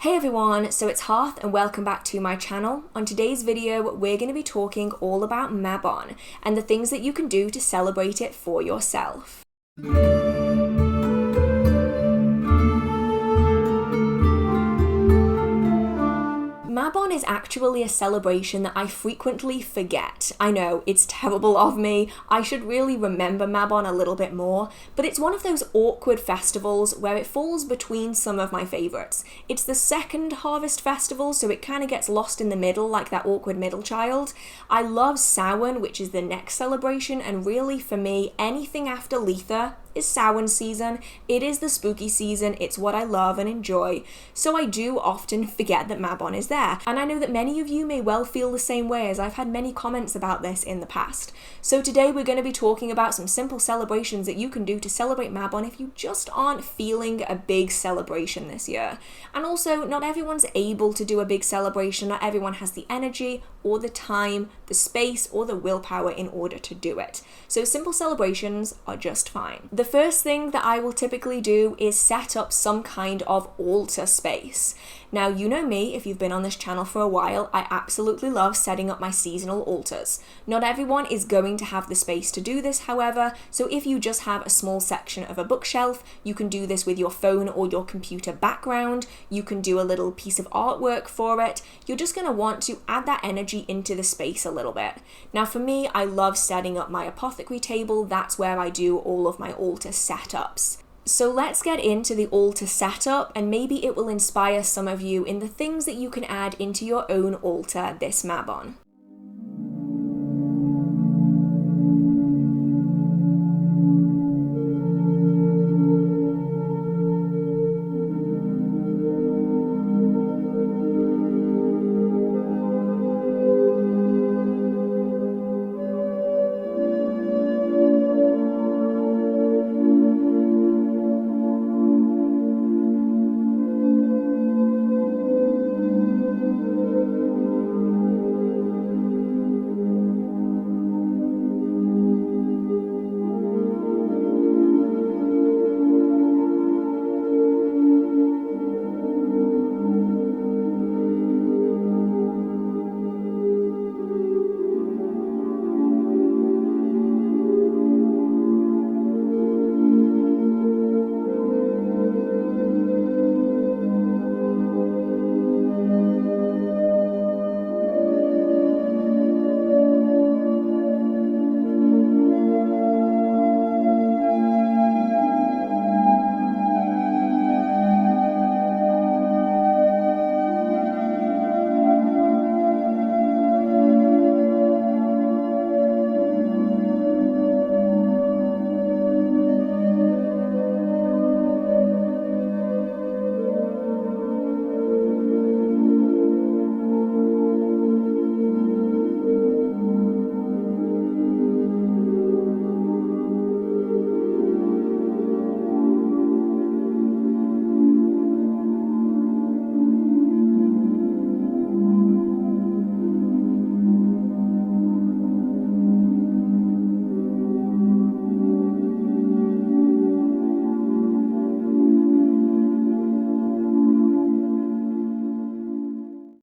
Hey everyone, so it's Hearth and welcome back to my channel. On today's video, we're going to be talking all about Mabon and the things that you can do to celebrate it for yourself. Mabon is actually a celebration that I frequently forget. I know, it's terrible of me. I should really remember Mabon a little bit more, but it's one of those awkward festivals where it falls between some of my favourites. It's the second harvest festival, so it kind of gets lost in the middle like that awkward middle child. I love Samhain, which is the next celebration, and really for me, anything after Letha is Samhain season. It is the spooky season, it's what I love and enjoy, so I do often forget that Mabon is there, and I know that many of you may well feel the same way, as I've had many comments about this in the past. So today we're going to be talking about some simple celebrations that you can do to celebrate Mabon if you just aren't feeling a big celebration this year. And also, not everyone's able to do a big celebration, not everyone has the energy or the time, the space or the willpower in order to do it. So simple celebrations are just fine. The first thing that I will typically do is set up some kind of altar space. Now, you know me, if you've been on this channel for a while, I absolutely love setting up my seasonal altars. Not everyone is going to have the space to do this, however, so if you just have a small section of a bookshelf, you can do this with your phone or your computer background, you can do a little piece of artwork for it. You're just going to want to add that energy into the space a little bit. Now for me, I love setting up my apothecary table. That's where I do all of my altar setups. So let's get into the altar setup, and maybe it will inspire some of you in the things that you can add into your own altar this Mabon.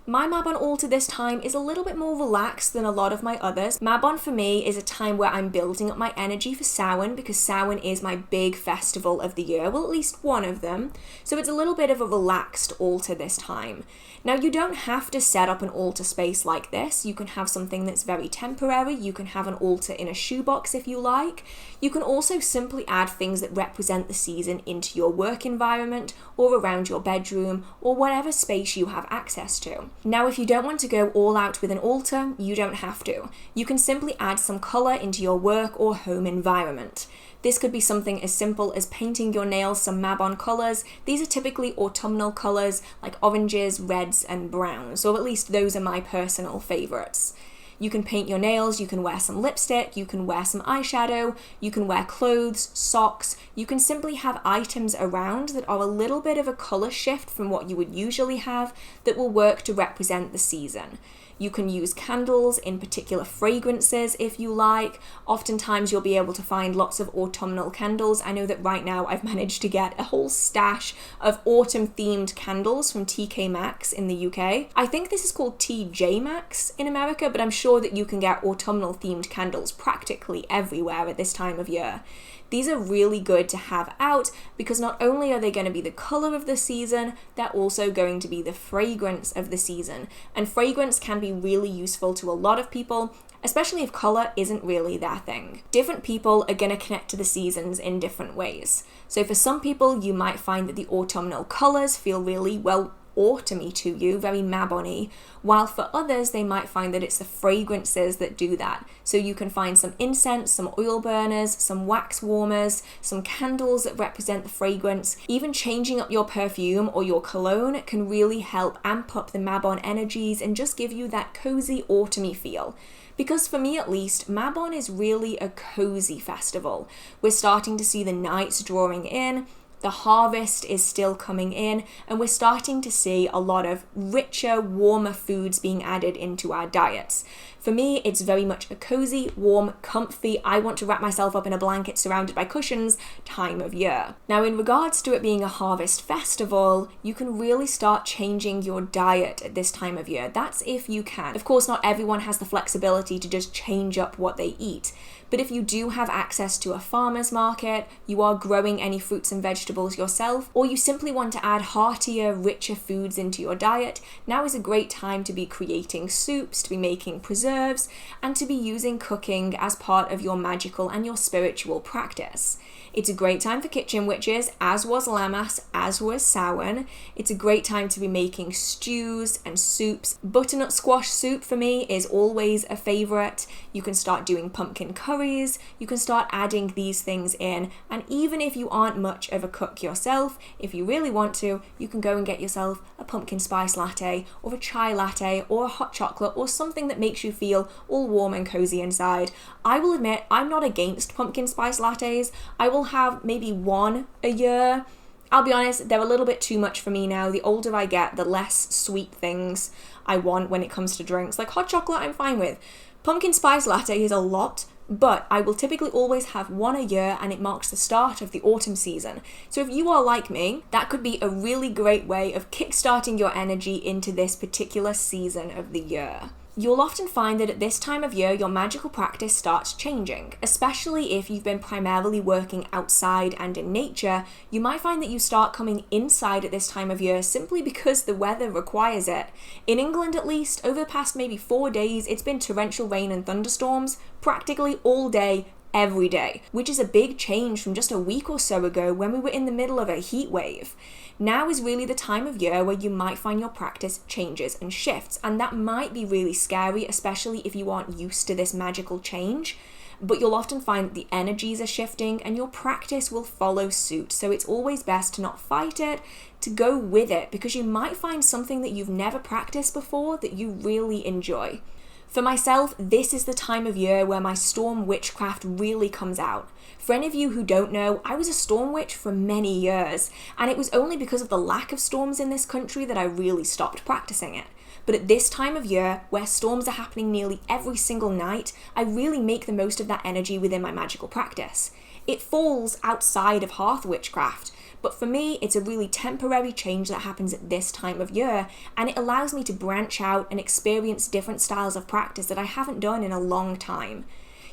My Mabon altar this time is a little bit more relaxed than a lot of my others. Mabon for me is a time where I'm building up my energy for Samhain, because Samhain is my big festival of the year, well, at least one of them. So it's a little bit of a relaxed altar this time. Now, you don't have to set up an altar space like this. You can have something that's very temporary. You can have an altar in a shoebox if you like. You can also simply add things that represent the season into your work environment or around your bedroom or whatever space you have access to. Now, if you don't want to go all out with an altar, you don't have to. You can simply add some colour into your work or home environment. This could be something as simple as painting your nails some Mabon colours. These are typically autumnal colours like oranges, reds and browns, or at least those are my personal favourites. You can paint your nails, you can wear some lipstick, you can wear some eyeshadow, you can wear clothes, socks, you can simply have items around that are a little bit of a colour shift from what you would usually have that will work to represent the season. You can use candles in particular fragrances if you like. Oftentimes you'll be able to find lots of autumnal candles. I know that right now I've managed to get a whole stash of autumn themed candles from TK Maxx in the UK. I think this is called TJ Maxx in America, but I'm sure that you can get autumnal themed candles practically everywhere at this time of year. These are really good to have out because not only are they going to be the colour of the season, they're also going to be the fragrance of the season. And fragrance can be really useful to a lot of people, especially if colour isn't really their thing. Different people are going to connect to the seasons in different ways. So for some people, you might find that the autumnal colours feel really, well, autumny to you, very Mabon-y, while for others they might find that it's the fragrances that do that. So you can find some incense, some oil burners, some wax warmers, some candles that represent the fragrance. Even changing up your perfume or your cologne can really help amp up the Mabon energies and just give you that cozy autumny feel. Because for me at least, Mabon is really a cozy festival. We're starting to see the nights drawing in, the harvest is still coming in, and we're starting to see a lot of richer, warmer foods being added into our diets. For me, it's very much a cozy, warm, comfy, I want to wrap myself up in a blanket surrounded by cushions time of year. Now, in regards to it being a harvest festival, you can really start changing your diet at this time of year. That's if you can. Of course, not everyone has the flexibility to just change up what they eat. But if you do have access to a farmer's market, you are growing any fruits and vegetables yourself, or you simply want to add heartier, richer foods into your diet, now is a great time to be creating soups, to be making preserves, and to be using cooking as part of your magical and your spiritual practice. It's a great time for kitchen witches, as was Lammas, as was Samhain. It's a great time to be making stews and soups. Butternut squash soup for me is always a favourite. You can start doing pumpkin curries, you can start adding these things in, and even if you aren't much of a cook yourself, if you really want to, you can go and get yourself a pumpkin spice latte, or a chai latte, or a hot chocolate, or something that makes you feel all warm and cozy inside. I will admit, I'm not against pumpkin spice lattes. I will have maybe one a year. I'll be honest, they're a little bit too much for me now. The older I get, the less sweet things I want when it comes to drinks. Like hot chocolate, I'm fine with. Pumpkin spice latte is a lot, but I will typically always have one a year, and it marks the start of the autumn season. So if you are like me, that could be a really great way of kickstarting your energy into this particular season of the year. You'll often find that at this time of year, your magical practice starts changing, especially if you've been primarily working outside and in nature. You might find that you start coming inside at this time of year simply because the weather requires it. In England at least, over the past maybe 4 days, it's been torrential rain and thunderstorms practically all day, every day, which is a big change from just a week or so ago when we were in the middle of a heat wave. Now is really the time of year where you might find your practice changes and shifts, and that might be really scary, especially if you aren't used to this magical change. But you'll often find that the energies are shifting and your practice will follow suit. So it's always best to not fight it, to go with it, because you might find something that you've never practiced before that you really enjoy. For myself, this is the time of year where my storm witchcraft really comes out. For any of you who don't know, I was a storm witch for many years, and it was only because of the lack of storms in this country that I really stopped practicing it. But at this time of year, where storms are happening nearly every single night, I really make the most of that energy within my magical practice. It falls outside of hearth witchcraft, but for me, it's a really temporary change that happens at this time of year, and it allows me to branch out and experience different styles of practice that I haven't done in a long time.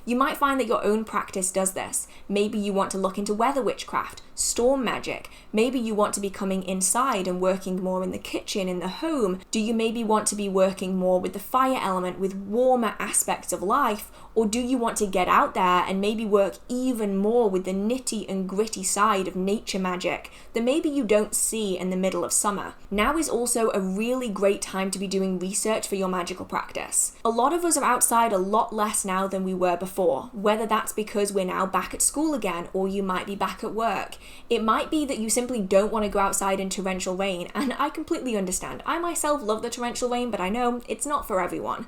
You might find that your own practice does this. Maybe you want to look into weather witchcraft, storm magic. Maybe you want to be coming inside and working more in the kitchen, in the home. Do you maybe want to be working more with the fire element, with warmer aspects of life? Or do you want to get out there and maybe work even more with the nitty and gritty side of nature magic that maybe you don't see in the middle of summer? Now is also a really great time to be doing research for your magical practice. A lot of us are outside a lot less now than we were before, whether that's because we're now back at school again, or you might be back at work. It might be that you simply don't want to go outside in torrential rain, and I completely understand. I myself love the torrential rain, but I know it's not for everyone.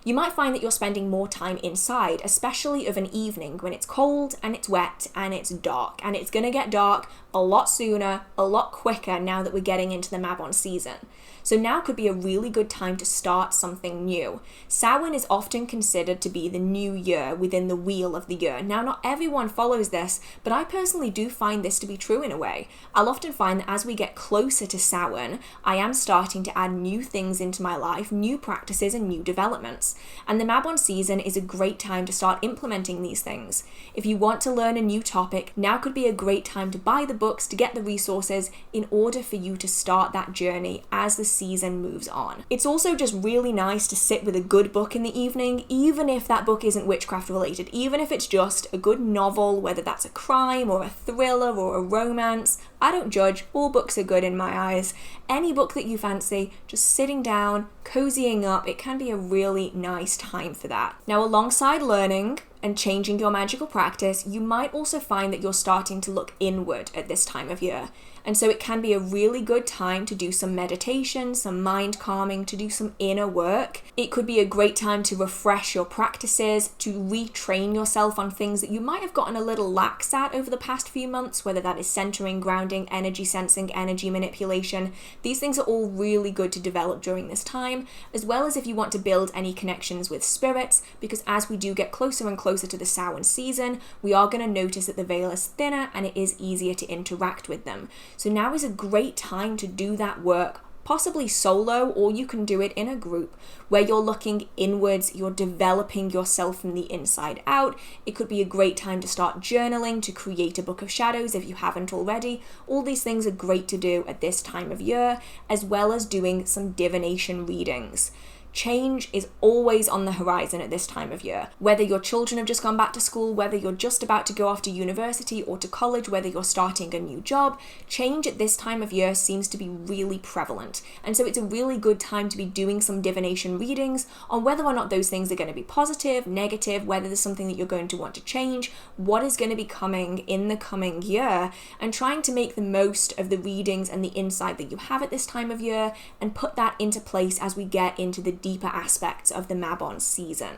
You might find that you're spending more time inside, especially of an evening when it's cold and it's wet and it's dark. And it's going to get dark a lot sooner, a lot quicker now that we're getting into the Mabon season. So now could be a really good time to start something new. Samhain is often considered to be the new year within the wheel of the year. Now, not everyone follows this, but I personally do find this to be true in a way. I'll often find that as we get closer to Samhain, I am starting to add new things into my life, new practices and new developments. And the Mabon season is a great time to start implementing these things. If you want to learn a new topic, now could be a great time to buy the books, to get the resources in order for you to start that journey as the season moves on. It's also just really nice to sit with a good book in the evening, even if that book isn't witchcraft related, even if it's just a good novel, whether that's a crime or a thriller or a romance. I don't judge, all books are good in my eyes. Any book that you fancy, just sitting down, cozying up, it can be a really nice time for that. Now, alongside learning and changing your magical practice, you might also find that you're starting to look inward at this time of year. And so it can be a really good time to do some meditation, some mind calming, to do some inner work. It could be a great time to refresh your practices, to retrain yourself on things that you might have gotten a little lax at over the past few months, whether that is centering, grounding, energy sensing, energy manipulation. These things are all really good to develop during this time, as well as if you want to build any connections with spirits, because as we do get closer and closer to the Samhain season, we are going to notice that the veil is thinner and it is easier to interact with them. So now is a great time to do that work, possibly solo, or you can do it in a group where you're looking inwards, you're developing yourself from the inside out. It could be a great time to start journaling, to create a book of shadows if you haven't already. All these things are great to do at this time of year, as well as doing some divination readings. Change is always on the horizon at this time of year. Whether your children have just gone back to school, whether you're just about to go off to university or to college, whether you're starting a new job, change at this time of year seems to be really prevalent. And so it's a really good time to be doing some divination readings on whether or not those things are going to be positive, negative, whether there's something that you're going to want to change, what is going to be coming in the coming year, and trying to make the most of the readings and the insight that you have at this time of year and put that into place as we get into the deeper aspects of the Mabon season.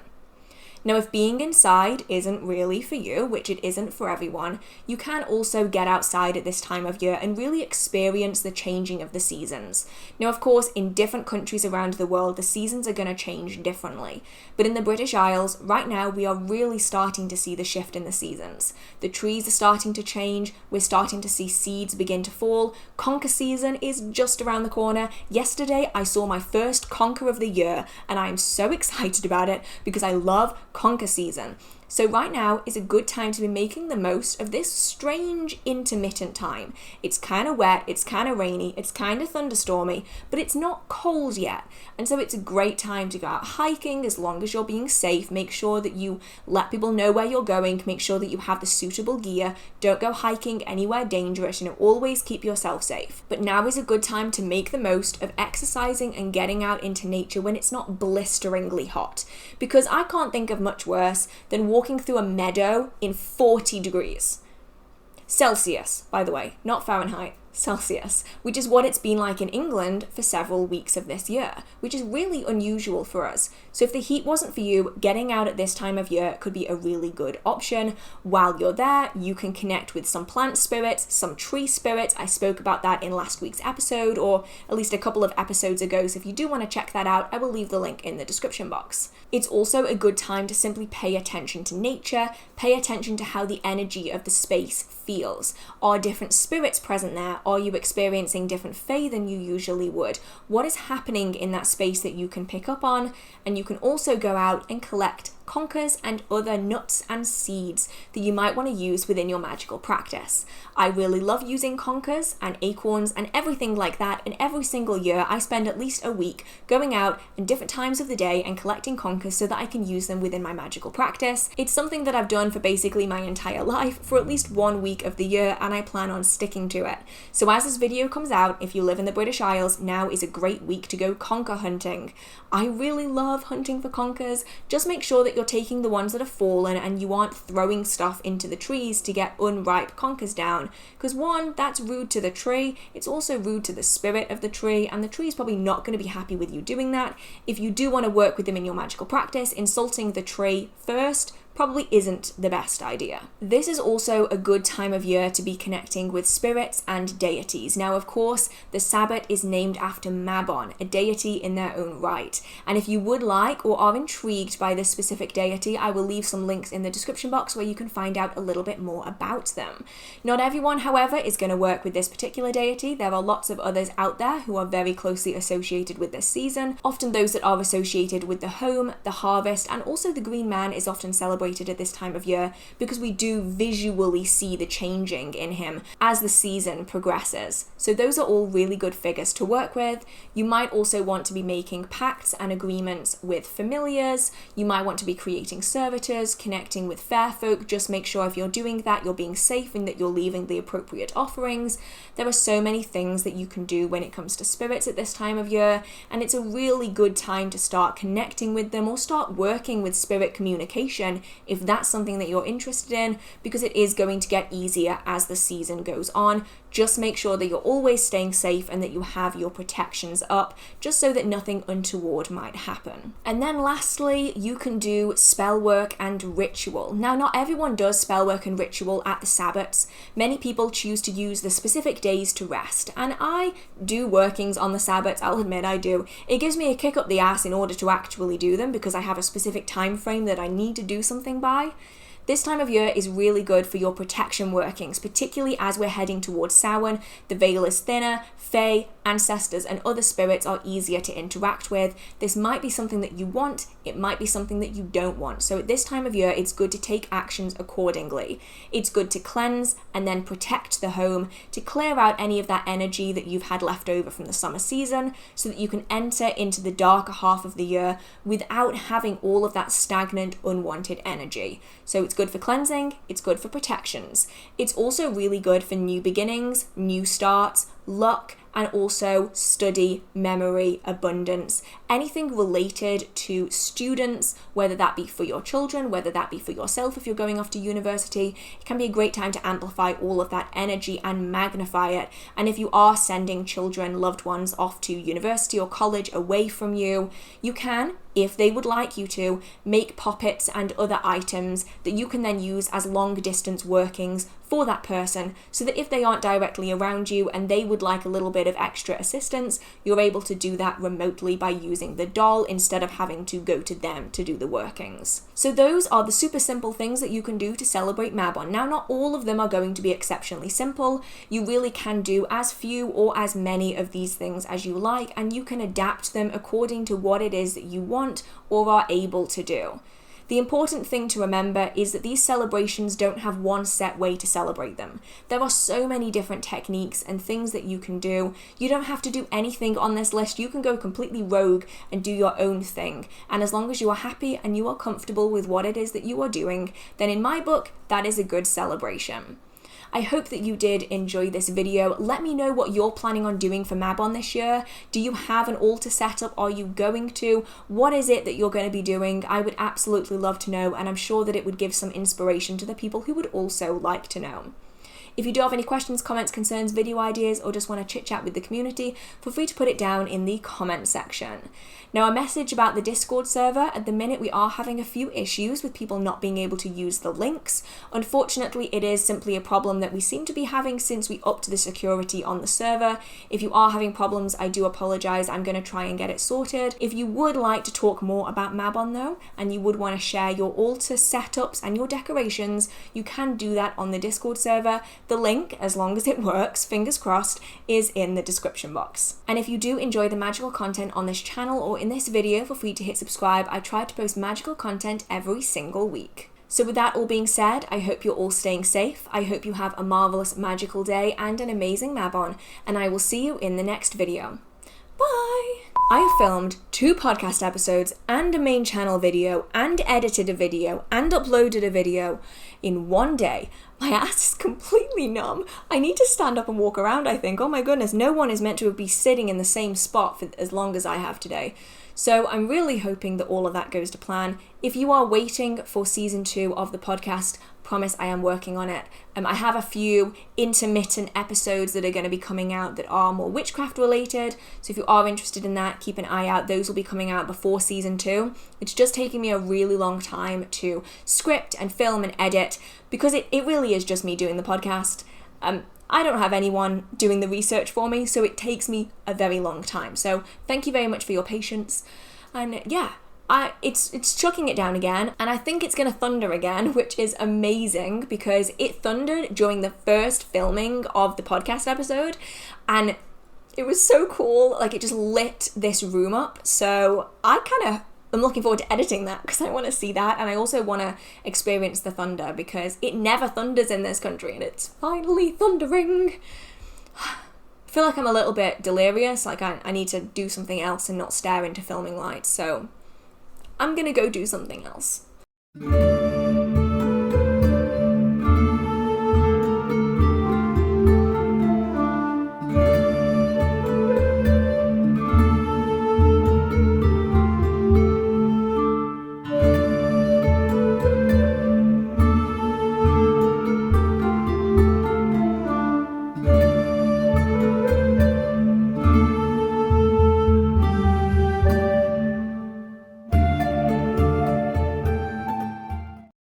Now, if being inside isn't really for you, which it isn't for everyone, you can also get outside at this time of year and really experience the changing of the seasons. Now, of course, in different countries around the world, the seasons are going to change differently. But in the British Isles, right now, we are really starting to see the shift in the seasons. The trees are starting to change. We're starting to see seeds begin to fall. Conker season is just around the corner. Yesterday, I saw my first conker of the year, and I am so excited about it because I love conker season. So right now is a good time to be making the most of this strange intermittent time. It's kind of wet, it's kind of rainy, it's kind of thunderstormy, but it's not cold yet. And so it's a great time to go out hiking as long as you're being safe. Make sure that you let people know where you're going. Make sure that you have the suitable gear. Don't go hiking anywhere dangerous. Always keep yourself safe. But now is a good time to make the most of exercising and getting out into nature when it's not blisteringly hot. Because I can't think of much worse than walking through a meadow in 40 degrees. Celsius, by the way, not Fahrenheit. Celsius, which is what it's been like in England for several weeks of this year, which is really unusual for us. So if the heat wasn't for you, getting out at this time of year could be a really good option. While you're there, you can connect with some plant spirits, some tree spirits. I spoke about that in last week's episode, or at least a couple of episodes ago, so if you do want to check that out, I will leave the link in the description box. It's also a good time to simply pay attention to nature, pay attention to how the energy of the space feels. Are different spirits present there? Are you experiencing different fae than you usually would? What is happening in that space that you can pick up on? And you can also go out and collect conkers and other nuts and seeds that you might want to use within your magical practice. I really love using conkers and acorns and everything like that, and every single year I spend at least a week going out in different times of the day and collecting conkers so that I can use them within my magical practice. It's something that I've done for basically my entire life for at least 1 week of the year, and I plan on sticking to it. So as this video comes out, if you live in the British Isles, now is a great week to go conker hunting. I really love hunting for conkers. Just make sure that you're taking the ones that have fallen and you aren't throwing stuff into the trees to get unripe conkers down, because one, that's rude to the tree. It's also rude to the spirit of the tree, and the tree is probably not going to be happy with you doing that. If you do want to work with them in your magical practice, insulting the tree first probably isn't the best idea. This is also a good time of year to be connecting with spirits and deities. Now, of course, the Sabbat is named after Mabon, a deity in their own right. And if you would like or are intrigued by this specific deity, I will leave some links in the description box where you can find out a little bit more about them. Not everyone, however, is going to work with this particular deity. There are lots of others out there who are very closely associated with this season, often those that are associated with the home, the harvest, and also the green man is often celebrated at this time of year because we do visually see the changing in him as the season progresses. So those are all really good figures to work with. You might also want to be making pacts and agreements with familiars. You might want to be creating servitors, connecting with fair folk. Just make sure if you're doing that, you're being safe and that you're leaving the appropriate offerings. There are so many things that you can do when it comes to spirits at this time of year, and it's a really good time to start connecting with them or start working with spirit communication if that's something that you're interested in, because it is going to get easier as the season goes on. Just make sure that you're always staying safe and that you have your protections up, just so that nothing untoward might happen. And then lastly, you can do spellwork and ritual. Now, not everyone does spellwork and ritual at the Sabbats. Many people choose to use the specific days to rest, and I do workings on the Sabbats, I'll admit I do. It gives me a kick up the ass in order to actually do them because I have a specific time frame that I need to do something by. This time of year is really good for your protection workings, particularly as we're heading towards Samhain. The veil is thinner, fae, ancestors, and other spirits are easier to interact with. This might be something that you want, it might be something that you don't want. So at this time of year, it's good to take actions accordingly. It's good to cleanse and then protect the home, to clear out any of that energy that you've had left over from the summer season, so that you can enter into the darker half of the year without having all of that stagnant, unwanted energy. So it's good for cleansing, it's good for protections. It's also really good for new beginnings, new starts, luck, and also study, memory, abundance, anything related to students, whether that be for your children, whether that be for yourself if you're going off to university. It can be a great time to amplify all of that energy and magnify it. And if you are sending children, loved ones off to university or college away from you, you can, if they would like you to, make poppets and other items that you can then use as long distance workings for that person, so that if they aren't directly around you and they would like a little bit of extra assistance, you're able to do that remotely by using the doll instead of having to go to them to do the workings. So those are the super simple things that you can do to celebrate Mabon. Now, not all of them are going to be exceptionally simple. You really can do as few or as many of these things as you like, and you can adapt them according to what it is that you want or are able to do. The important thing to remember is that these celebrations don't have one set way to celebrate them. There are so many different techniques and things that you can do. You don't have to do anything on this list. You can go completely rogue and do your own thing. And as long as you are happy and you are comfortable with what it is that you are doing, then in my book, that is a good celebration. I hope that you did enjoy this video. Let me know what you're planning on doing for Mabon this year. Do you have an altar set up? Are you going to? What is it that you're going to be doing? I would absolutely love to know, and I'm sure that it would give some inspiration to the people who would also like to know. If you do have any questions, comments, concerns, video ideas, or just want to chit chat with the community, feel free to put it down in the comment section. Now, a message about the Discord server. At the minute, we are having a few issues with people not being able to use the links. Unfortunately, it is simply a problem that we seem to be having since we upped the security on the server. If you are having problems, I do apologize. I'm going to try and get it sorted. If you would like to talk more about Mabon though, and you would want to share your altar setups and your decorations, you can do that on the Discord server. The link, as long as it works, fingers crossed, is in the description box. And if you do enjoy the magical content on this channel or in this video, feel free to hit subscribe. I try to post magical content every single week. So with that all being said, I hope you're all staying safe. I hope you have a marvelous magical day and an amazing Mabon, and I will see you in the next video. Bye! I have filmed 2 podcast episodes and a main channel video and edited a video and uploaded a video in one day. My ass is completely numb. I need to stand up and walk around, I think. Oh my goodness, no one is meant to be sitting in the same spot for as long as I have today. So I'm really hoping that all of that goes to plan. If you are waiting for season 2 of the podcast, promise I am working on it. I have a few intermittent episodes that are going to be coming out that are more witchcraft related. So if you are interested in that, keep an eye out. Those will be coming out before season 2. It's just taking me a really long time to script and film and edit because it really is just me doing the podcast. I don't have anyone doing the research for me, so it takes me a very long time. So thank you very much for your patience. And yeah, it's chucking it down again, and I think it's going to thunder again, which is amazing because it thundered during the first filming of the podcast episode, and it was so cool. Like, it just lit this room up. So I'm looking forward to editing that because I want to see that, and I also want to experience the thunder because it never thunders in this country, and it's finally thundering. I feel like I'm a little bit delirious, like I need to do something else and not stare into filming lights, so I'm gonna go do something else.